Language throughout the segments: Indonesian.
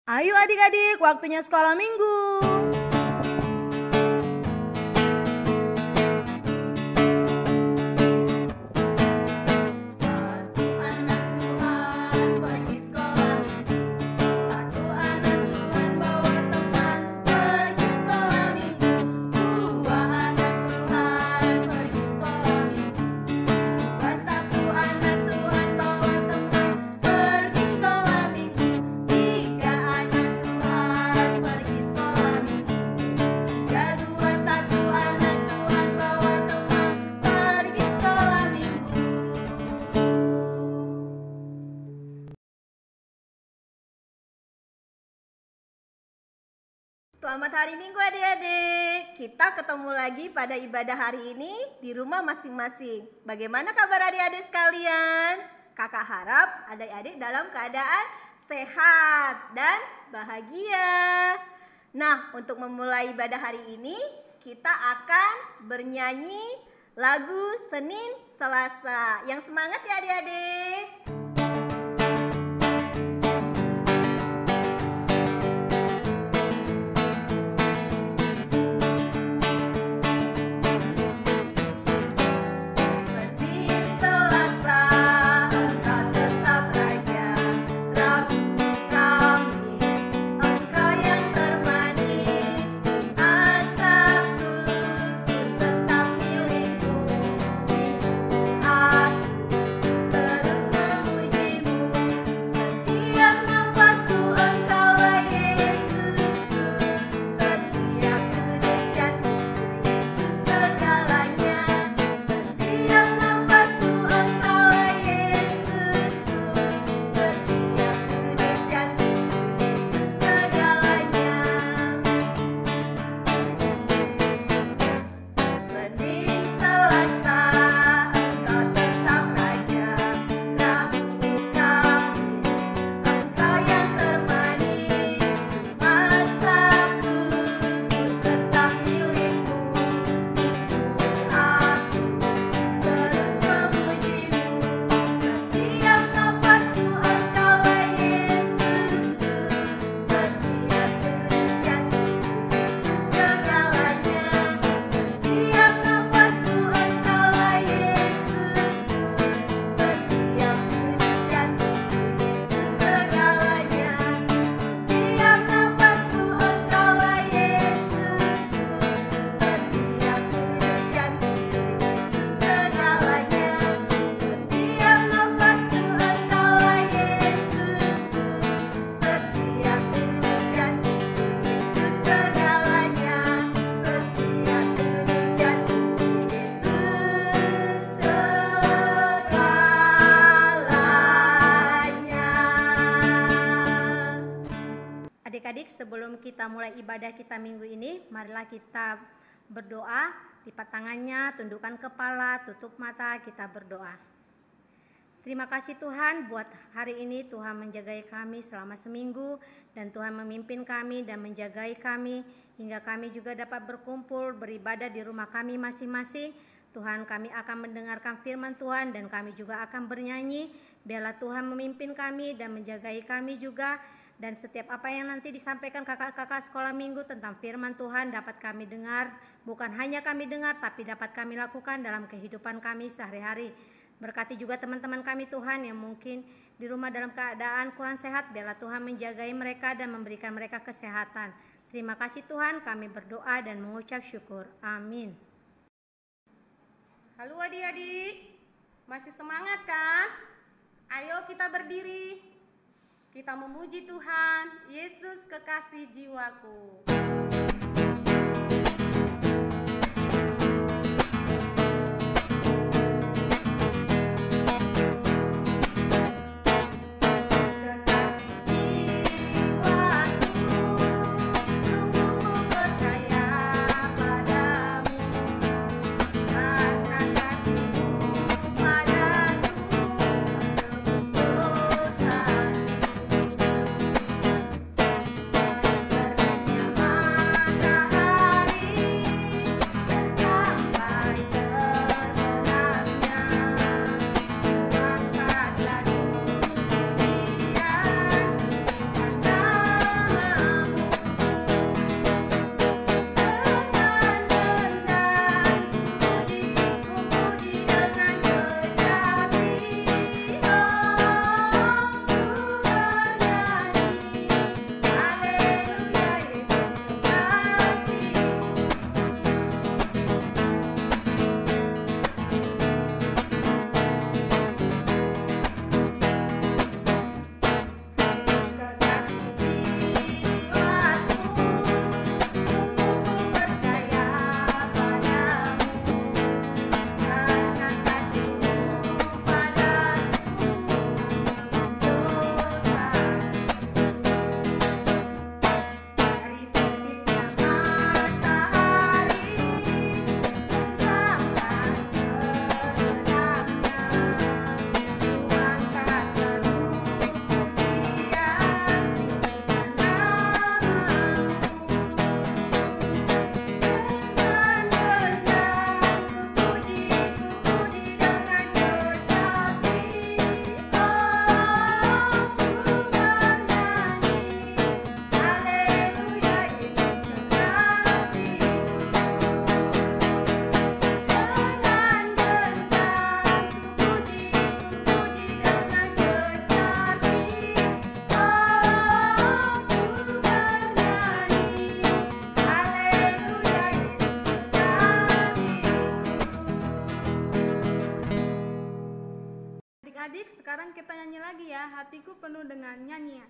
Ayo adik-adik, waktunya sekolah minggu. Selamat hari Minggu adik-adik. Kita ketemu lagi pada ibadah hari ini di rumah masing-masing. Bagaimana kabar adik-adik sekalian? Kakak harap adik-adik dalam keadaan sehat dan bahagia. Nah, untuk memulai ibadah hari ini, kita akan bernyanyi lagu Senin Selasa. Yang semangat ya adik-adik. Adik-adik, sebelum kita mulai ibadah kita minggu ini, marilah kita berdoa. Lipat tangannya, tundukkan kepala, tutup mata, kita berdoa. Terima kasih Tuhan buat hari ini. Tuhan menjagai kami selama seminggu, dan Tuhan memimpin kami dan menjagai kami hingga kami juga dapat berkumpul beribadah di rumah kami masing-masing. Tuhan, kami akan mendengarkan firman Tuhan dan kami juga akan bernyanyi. Biarlah Tuhan memimpin kami dan menjagai kami juga. Dan setiap apa yang nanti disampaikan kakak-kakak sekolah minggu tentang firman Tuhan dapat kami dengar. Bukan hanya kami dengar, tapi dapat kami lakukan dalam kehidupan kami sehari-hari. Berkati juga teman-teman kami Tuhan yang mungkin di rumah dalam keadaan kurang sehat. Biarlah Tuhan menjagai mereka dan memberikan mereka kesehatan. Terima kasih Tuhan, kami berdoa dan mengucap syukur. Amin. Halo adik-adik, masih semangat kan? Ayo kita berdiri. Kita memuji Tuhan, Yesus kekasih jiwaku. Ada Sekarang kita nyanyi lagi ya, hatiku penuh dengan nyanyian.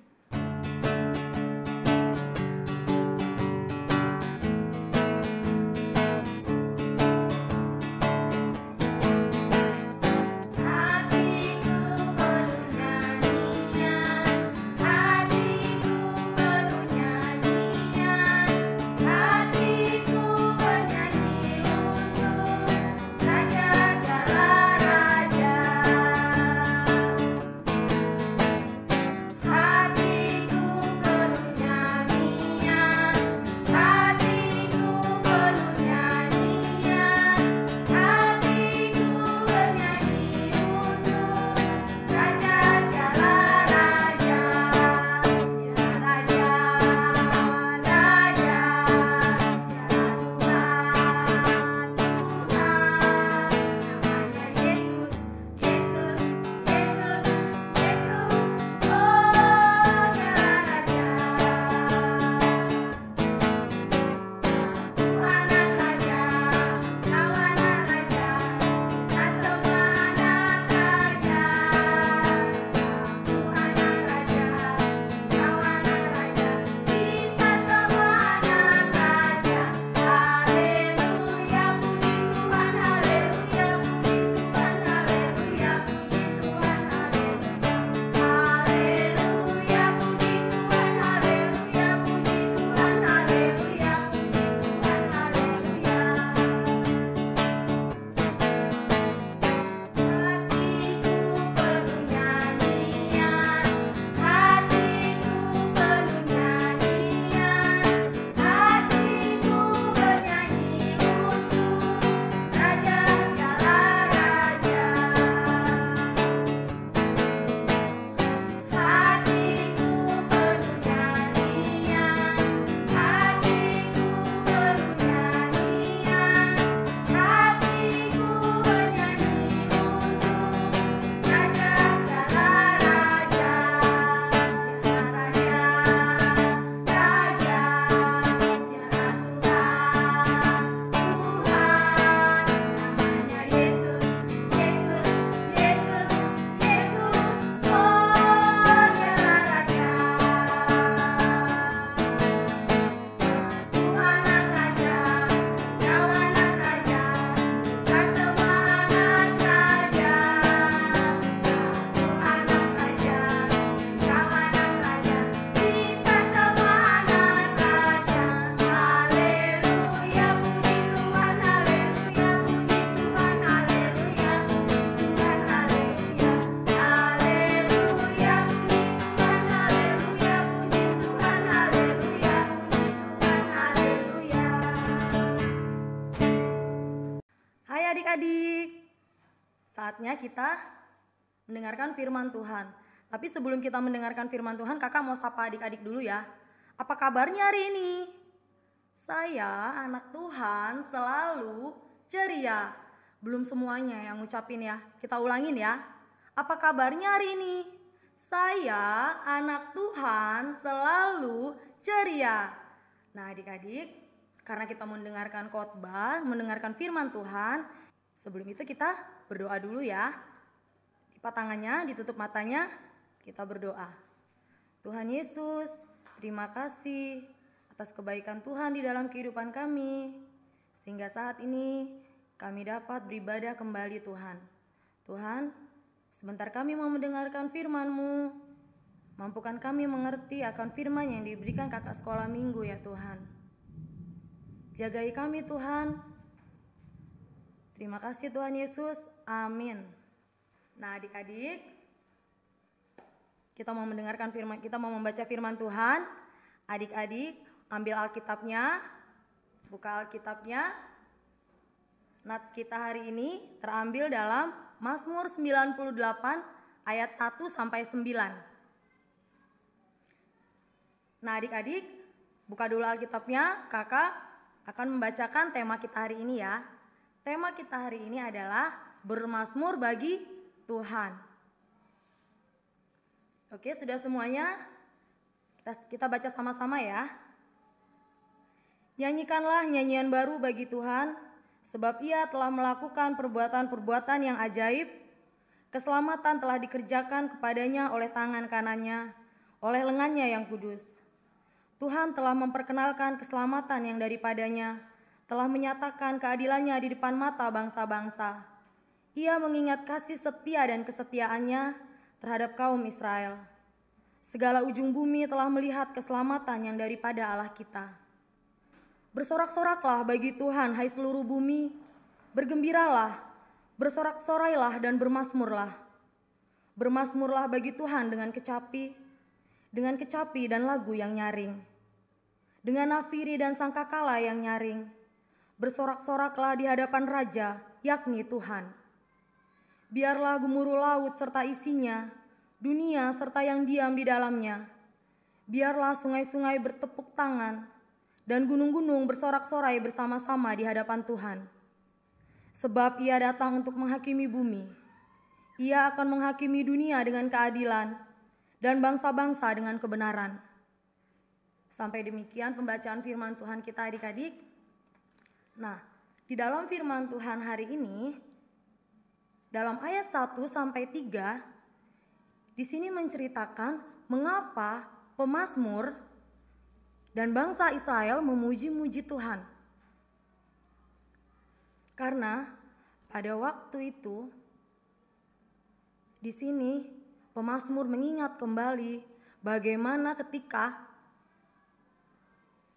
Adik-adik, saatnya kita mendengarkan firman Tuhan. Tapi sebelum kita mendengarkan firman Tuhan, kakak mau sapa adik-adik dulu ya. Apa kabarnya hari ini? Saya anak Tuhan selalu ceria. Belum semuanya yang ngucapin ya, kita ulangin ya. Apa kabarnya hari ini? Saya anak Tuhan selalu ceria. Nah adik-adik, karena kita mendengarkan khotbah, mendengarkan firman Tuhan, sebelum itu kita berdoa dulu ya. Lipat tangannya, ditutup matanya, kita berdoa. Tuhan Yesus, terima kasih atas kebaikan Tuhan di dalam kehidupan kami. Sehingga saat ini kami dapat beribadah kembali Tuhan. Tuhan, sebentar kami mau mendengarkan firman-Mu. Mampukan kami mengerti akan firman yang diberikan kakak sekolah minggu ya Tuhan. Jagai kami Tuhan. Terima kasih Tuhan Yesus. Amin. Nah adik-adik, kita mau mendengarkan firman, kita mau membaca firman Tuhan. Adik-adik ambil Alkitabnya, buka Alkitabnya. Nats kita hari ini terambil dalam Mazmur 98 ayat 1 sampai 9. Nah adik-adik, buka dulu Alkitabnya, kakak akan membacakan tema kita hari ini ya. Tema kita hari ini adalah bermazmur bagi Tuhan. Oke, sudah semuanya? Kita baca sama-sama ya. Nyanyikanlah nyanyian baru bagi Tuhan, sebab Ia telah melakukan perbuatan-perbuatan yang ajaib. Keselamatan telah dikerjakan kepadanya oleh tangan kanannya, oleh lengannya yang kudus. Tuhan telah memperkenalkan keselamatan yang daripadanya, telah menyatakan keadilannya di depan mata bangsa-bangsa. Ia mengingat kasih setia dan kesetiaannya terhadap kaum Israel. Segala ujung bumi telah melihat keselamatan yang daripada Allah kita. Bersorak-soraklah bagi Tuhan, hai seluruh bumi. Bergembiralah, bersorak-sorailah dan bermasmurlah. Bermasmurlah bagi Tuhan dengan kecapi dan lagu yang nyaring. Dengan nafiri dan sangkakala yang nyaring. Bersorak-soraklah di hadapan Raja, yakni Tuhan. Biarlah gemuruh laut serta isinya, dunia serta yang diam di dalamnya. Biarlah sungai-sungai bertepuk tangan, dan gunung-gunung bersorak-sorai bersama-sama di hadapan Tuhan. Sebab Ia datang untuk menghakimi bumi. Ia akan menghakimi dunia dengan keadilan, dan bangsa-bangsa dengan kebenaran. Sampai demikian pembacaan firman Tuhan kita adik-adik. Nah, di dalam firman Tuhan hari ini, dalam ayat 1 sampai 3, di sini menceritakan mengapa pemazmur dan bangsa Israel memuji-muji Tuhan. Karena pada waktu itu, di sini pemazmur mengingat kembali bagaimana ketika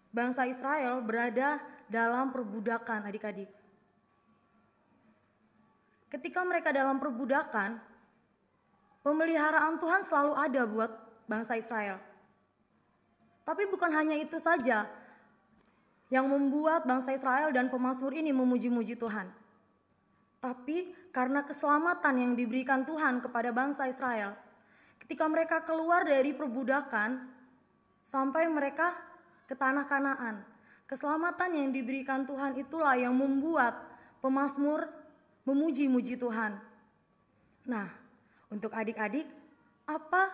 bangsa Israel berada dalam perbudakan adik-adik. Ketika mereka dalam perbudakan, pemeliharaan Tuhan selalu ada buat bangsa Israel. Tapi bukan hanya itu saja yang membuat bangsa Israel dan pemazmur ini memuji-muji Tuhan. Tapi karena keselamatan yang diberikan Tuhan kepada bangsa Israel, ketika mereka keluar dari perbudakan sampai mereka ke tanah Kanaan, keselamatan yang diberikan Tuhan itulah yang membuat pemazmur memuji-muji Tuhan. Nah, untuk adik-adik, apa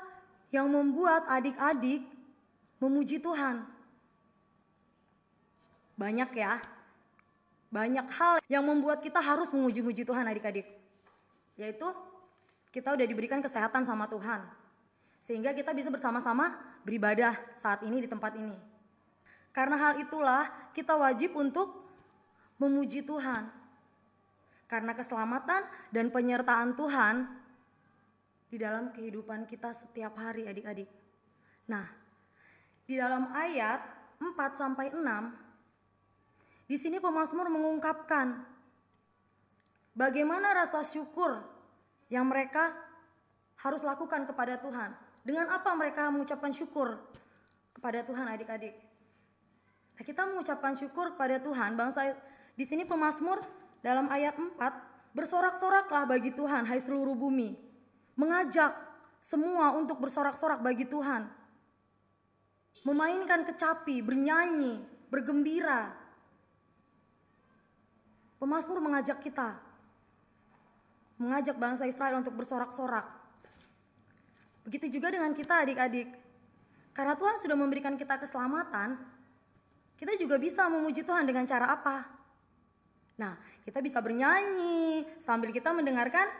yang membuat adik-adik memuji Tuhan? Banyak ya. Banyak hal yang membuat kita harus memuji-muji Tuhan adik-adik. Yaitu kita udah diberikan kesehatan sama Tuhan. Sehingga kita bisa bersama-sama beribadah saat ini di tempat ini. Karena hal itulah kita wajib untuk memuji Tuhan. Karena keselamatan dan penyertaan Tuhan di dalam kehidupan kita setiap hari adik-adik. Nah, di dalam ayat 4 sampai 6, di sini pemazmur mengungkapkan bagaimana rasa syukur yang mereka harus lakukan kepada Tuhan. Dengan apa mereka mengucapkan syukur kepada Tuhan adik-adik? Nah, kita mengucapkan syukur kepada Tuhan, bangsa di sini pemazmur dalam ayat 4, bersorak-soraklah bagi Tuhan, hai seluruh bumi. Mengajak semua untuk bersorak-sorak bagi Tuhan. Memainkan kecapi, bernyanyi, bergembira. Pemazmur mengajak kita, mengajak bangsa Israel untuk bersorak-sorak. Begitu juga dengan kita adik-adik. Karena Tuhan sudah memberikan kita keselamatan, kita juga bisa memuji Tuhan dengan cara apa? Nah, kita bisa bernyanyi sambil kita mendengarkan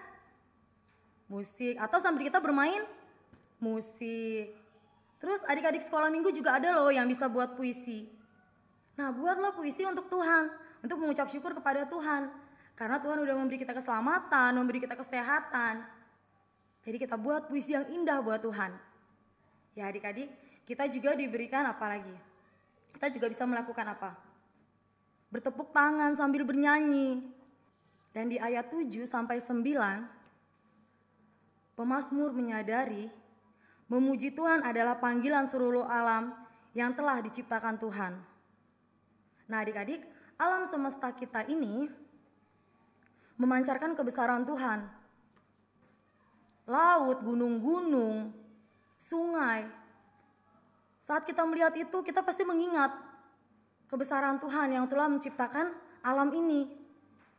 musik atau sambil kita bermain musik. Terus adik-adik sekolah minggu juga ada loh yang bisa buat puisi. Nah, buatlah puisi untuk Tuhan, untuk mengucap syukur kepada Tuhan. Karena Tuhan udah memberi kita keselamatan, memberi kita kesehatan. Jadi kita buat puisi yang indah buat Tuhan. Ya adik-adik, kita juga diberikan apa lagi? Kita juga bisa melakukan apa? Bertepuk tangan sambil bernyanyi. Dan di ayat 7 sampai 9, pemazmur menyadari memuji Tuhan adalah panggilan seluruh alam yang telah diciptakan Tuhan. Nah adik-adik, alam semesta kita ini memancarkan kebesaran Tuhan. Laut, gunung-gunung, sungai. Saat kita melihat itu, kita pasti mengingat kebesaran Tuhan yang telah menciptakan alam ini.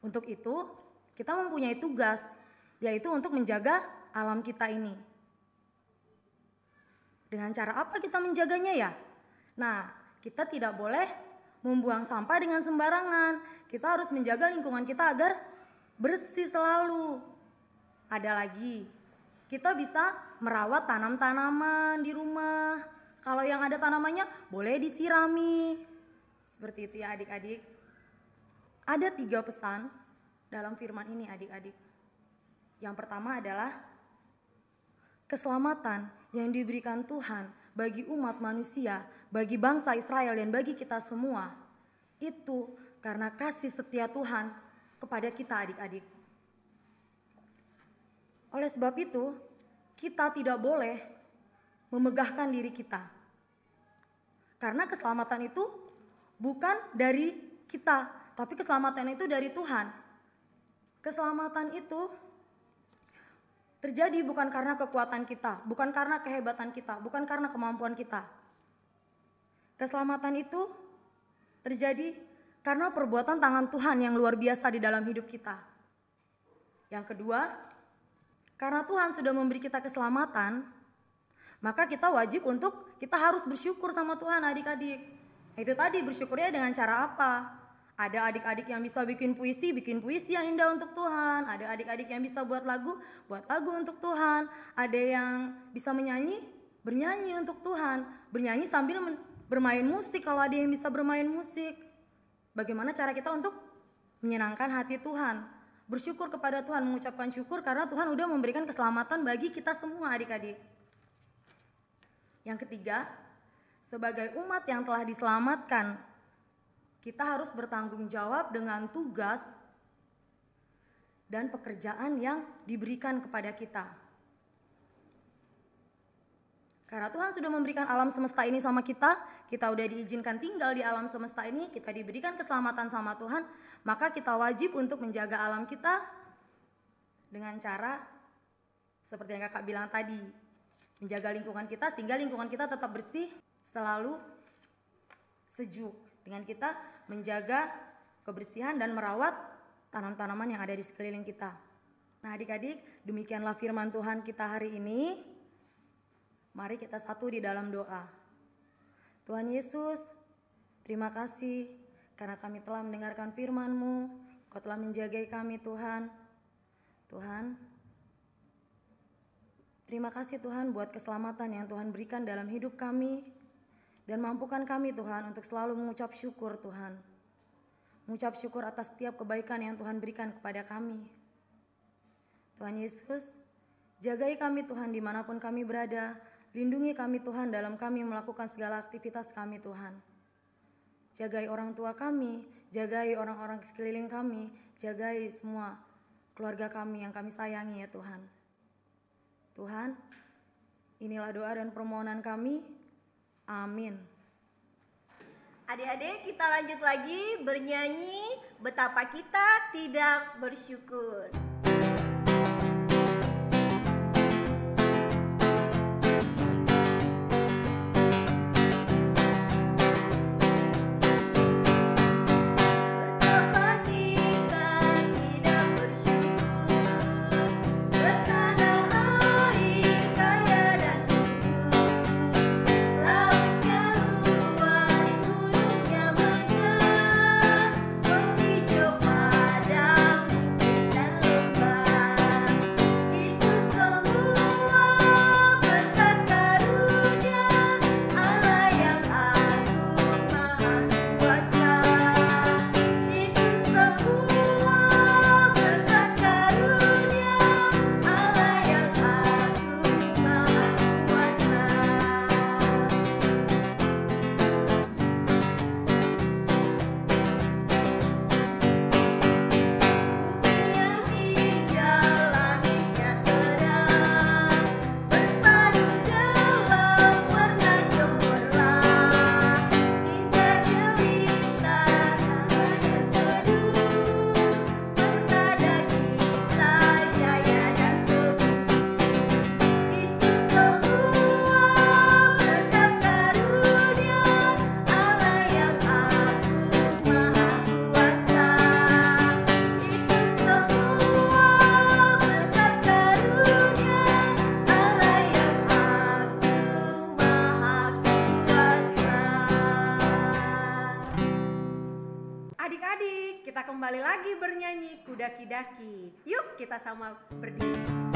Untuk itu, kita mempunyai tugas, yaitu untuk menjaga alam kita ini. Dengan cara apa kita menjaganya ya? Nah, kita tidak boleh membuang sampah dengan sembarangan. Kita harus menjaga lingkungan kita agar bersih selalu. Ada lagi, kita bisa merawat tanam-tanaman di rumah. Kalau yang ada tanamannya boleh disirami. Seperti itu ya adik-adik. Ada 3 pesan dalam firman ini adik-adik. Yang pertama adalah keselamatan yang diberikan Tuhan bagi umat manusia, bagi bangsa Israel dan bagi kita semua. Itu karena kasih setia Tuhan kepada kita adik-adik. Oleh sebab itu, kita tidak boleh memegahkan diri kita. Karena keselamatan itu bukan dari kita, tapi keselamatan itu dari Tuhan. Keselamatan itu terjadi bukan karena kekuatan kita, bukan karena kehebatan kita, bukan karena kemampuan kita. Keselamatan itu terjadi karena perbuatan tangan Tuhan yang luar biasa di dalam hidup kita. Yang kedua, karena Tuhan sudah memberi kita keselamatan, maka kita wajib kita harus bersyukur sama Tuhan adik-adik. Itu tadi bersyukurnya dengan cara apa? Ada adik-adik yang bisa bikin puisi yang indah untuk Tuhan. Ada adik-adik yang bisa buat lagu untuk Tuhan. Ada yang bisa bernyanyi untuk Tuhan. Bernyanyi sambil bermain musik kalau ada yang bisa bermain musik. Bagaimana cara kita untuk menyenangkan hati Tuhan? Bersyukur kepada Tuhan, mengucapkan syukur karena Tuhan udah memberikan keselamatan bagi kita semua adik-adik. Yang ketiga, sebagai umat yang telah diselamatkan, kita harus bertanggung jawab dengan tugas dan pekerjaan yang diberikan kepada kita. Karena Tuhan sudah memberikan alam semesta ini sama kita udah diizinkan tinggal di alam semesta ini, kita diberikan keselamatan sama Tuhan, maka kita wajib untuk menjaga alam kita dengan cara seperti yang kakak bilang tadi, menjaga lingkungan kita sehingga lingkungan kita tetap bersih, selalu sejuk. Dengan kita menjaga kebersihan dan merawat tanam-tanaman yang ada di sekeliling kita. Nah adik-adik, demikianlah firman Tuhan kita hari ini. Mari kita satu di dalam doa. Tuhan Yesus, terima kasih karena kami telah mendengarkan firman-Mu. Kau telah menjagai kami Tuhan. Tuhan, terima kasih Tuhan buat keselamatan yang Tuhan berikan dalam hidup kami. Dan mampukan kami Tuhan untuk selalu mengucap syukur Tuhan. Mengucap syukur atas setiap kebaikan yang Tuhan berikan kepada kami. Tuhan Yesus, jagai kami Tuhan dimanapun kami berada. Lindungi kami Tuhan dalam kami melakukan segala aktivitas kami Tuhan. Jagai orang tua kami, jagai orang-orang sekeliling kami, jagai semua keluarga kami yang kami sayangi ya Tuhan. Tuhan, inilah doa dan permohonan kami. Amin. Adik-adik, kita lanjut lagi bernyanyi betapa kita tidak bersyukur. Adik-adik, kita kembali lagi bernyanyi Kudaki-daki. Yuk kita sama berdiri.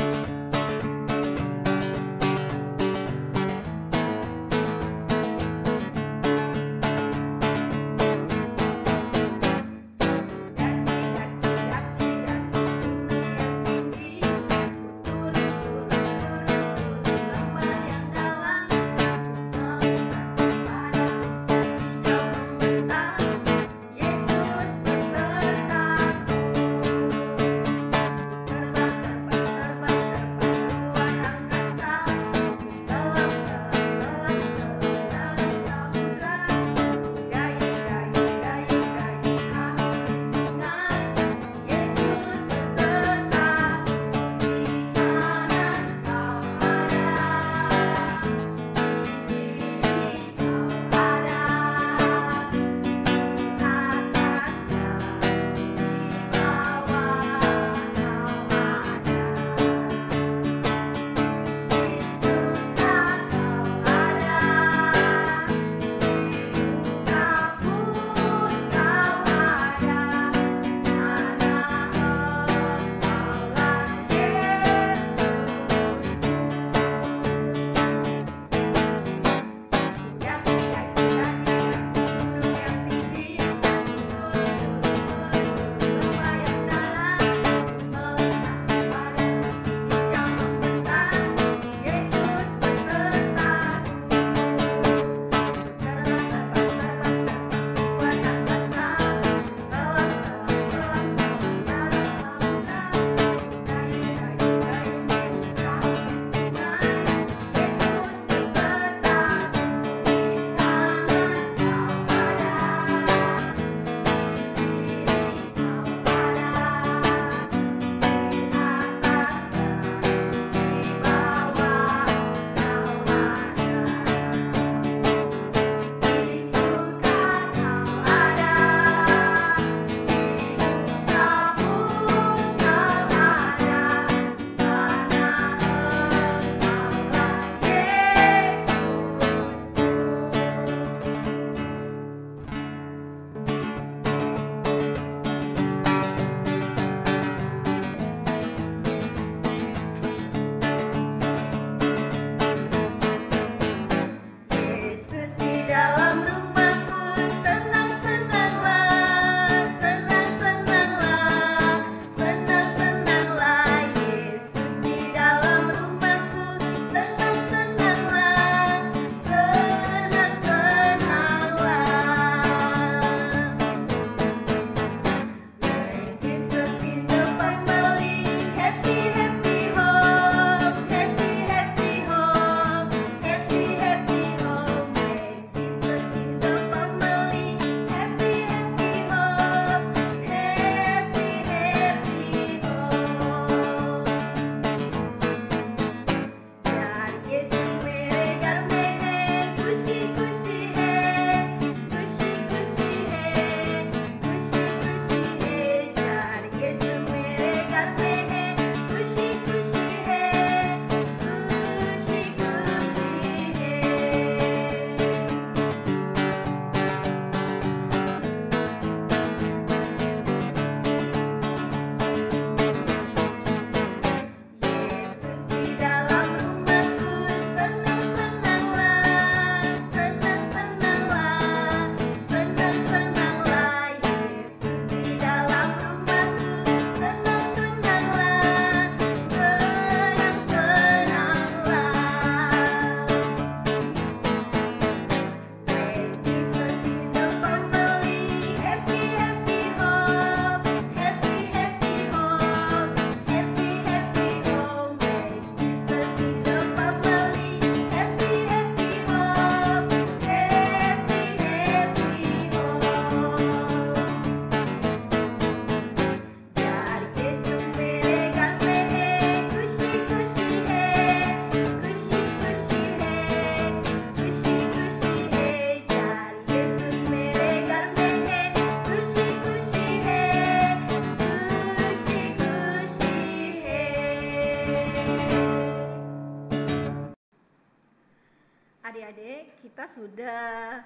kita sudah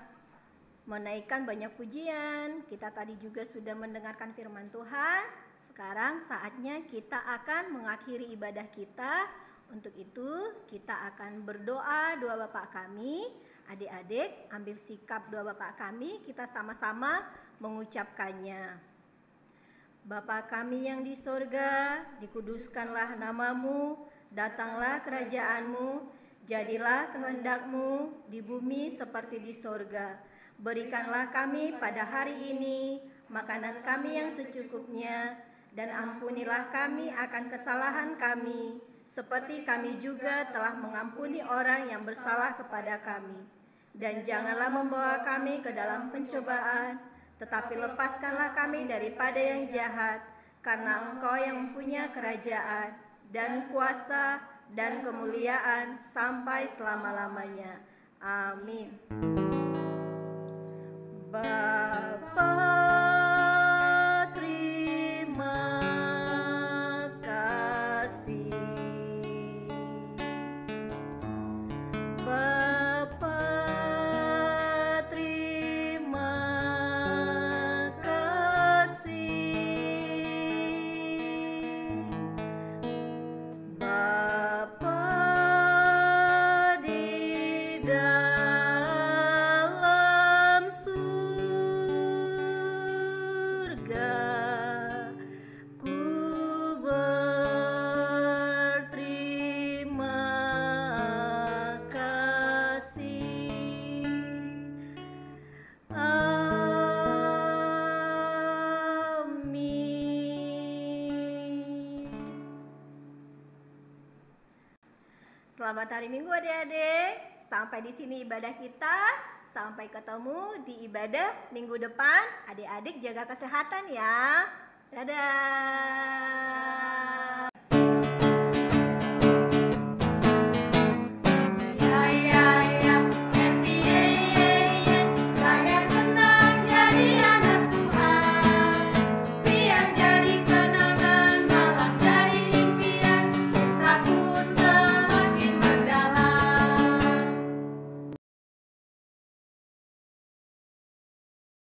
menaikkan banyak pujian, kita tadi juga sudah mendengarkan firman Tuhan. Sekarang saatnya kita akan mengakhiri ibadah kita. Untuk itu kita akan berdoa doa Bapa kami. Adik-adik ambil sikap doa Bapa kami, kita sama-sama mengucapkannya. Bapa kami yang di sorga, dikuduskanlah namamu, datanglah kerajaanmu, jadilah kehendakmu di bumi seperti di sorga. Berikanlah kami pada hari ini makanan kami yang secukupnya, dan ampunilah kami akan kesalahan kami, seperti kami juga telah mengampuni orang yang bersalah kepada kami. Dan janganlah membawa kami ke dalam pencobaan, tetapi lepaskanlah kami daripada yang jahat, karena Engkau yang mempunyai kerajaan dan kuasa dan kemuliaan sampai selama-lamanya. Amin. Bapa, terima kasih. Bapa, terima kasih. Bapa di dalam surga, ku berterima kasih. Amin. Selamat hari Minggu adik-adik. Sampai di sini ibadah kita. Sampai ketemu di ibadah minggu depan. Adik-adik jaga kesehatan ya. Dadah.